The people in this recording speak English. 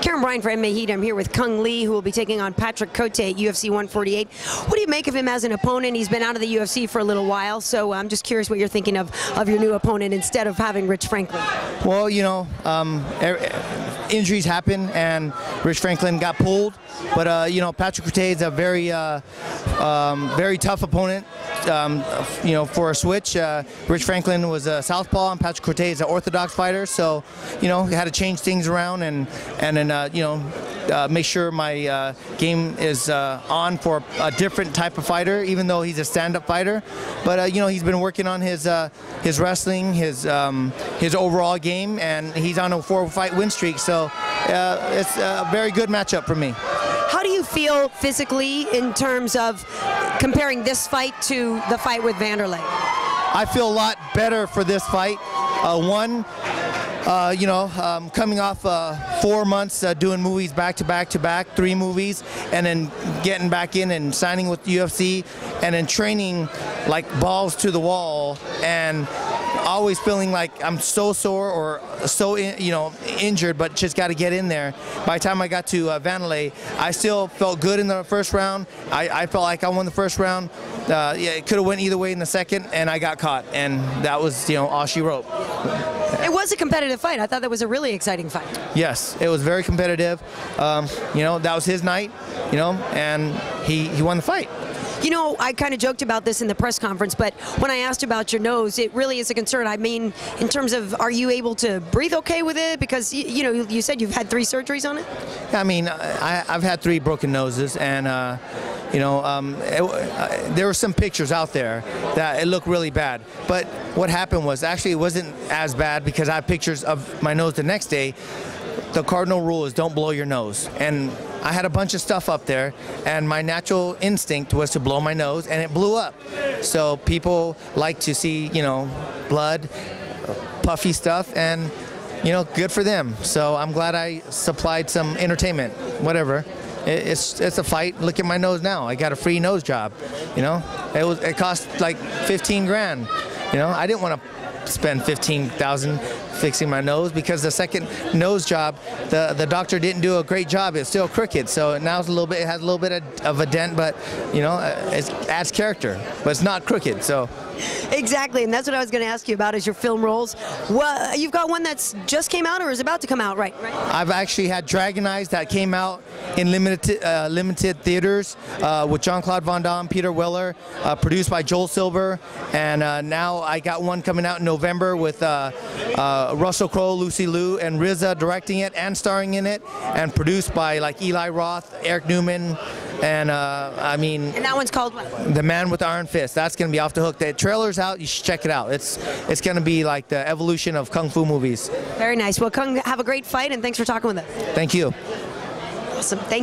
Karyn Bryant for MMA H.E.A.T. I'm here with Cung Lee, who will be taking on Patrick Cote at UFC 148. What do you make of him as an opponent? He's been out of the UFC for a little while, so I'm just curious what you're thinking of your new opponent instead of having Rich Franklin. Well, you know, injuries happen, and Rich Franklin got pulled. But you know, Patrick Cote is a very tough opponent. You know, for a switch, Rich Franklin was a southpaw, and Patrick Cote is an orthodox fighter. So, you know, had to change things around and then you know, make sure my game is on for a different type of fighter, even though he's a stand-up fighter. But you know, he's been working on his wrestling, his overall game, and he's on a 4-fight win streak. So it's a very good matchup for me. How do you feel physically in terms of comparing this fight to the fight with Wanderlei? I feel a lot better for this fight. You know, coming off 4 months doing movies back to back, 3 movies, and then getting back in and signing with UFC, and then training like balls to the wall, and always feeling like I'm so sore or so injured, but just got to get in there. By the time I got to Wanderlei, I still felt good in the first round. I felt like I won the first round. Yeah, it could have went either way in the second, and I got caught, and that was, you know, all she wrote. It was a competitive fight. I thought that was a really exciting fight. Yes, it was very competitive. You know, that was his night, you know, and he won the fight. You know, I kind of joked about this in the press conference, but when I asked about your nose, it really is a concern. I mean, in terms of, are you able to breathe okay with it? Because, you know, you said you've had 3 surgeries on it? I mean, I've had 3 broken noses, and, you know, there were some pictures out there that it looked really bad. But what happened was, actually, it wasn't as bad because I have pictures of my nose the next day. The cardinal rule is don't blow your nose. And I had a bunch of stuff up there, and my natural instinct was to blow my nose, and it blew up. So people like to see, you know, blood, puffy stuff, and, you know, good for them. So I'm glad I supplied some entertainment, whatever. It's a fight. Look at my nose now. I got a free nose job, you know. It cost like 15 grand. You know, I didn't want to spend 15,000 fixing my nose, because the second nose job, the doctor didn't do a great job. It's still crooked, so now it's a little bit. It has a little bit of a dent, but you know, it adds character. But it's not crooked, so. Exactly, and that's what I was going to ask you about, is your film roles. Well, you've got one that's just came out or is about to come out, right? I've actually had Dragon Eyes that came out in limited theaters with Jean-Claude Van Damme, Peter Weller, produced by Joel Silver, and now I got one coming out in November with Russell Crowe, Lucy Liu, and RZA directing it and starring in it, and produced by like Eli Roth, Eric Newman, and I mean. And that one's called what? The Man with the Iron Fist. That's gonna be off the hook. The trailer's out. You should check it out. It's gonna be like the evolution of kung fu movies. Very nice. Well, Cung, have a great fight, and thanks for talking with us. Thank you. Awesome. Thank you.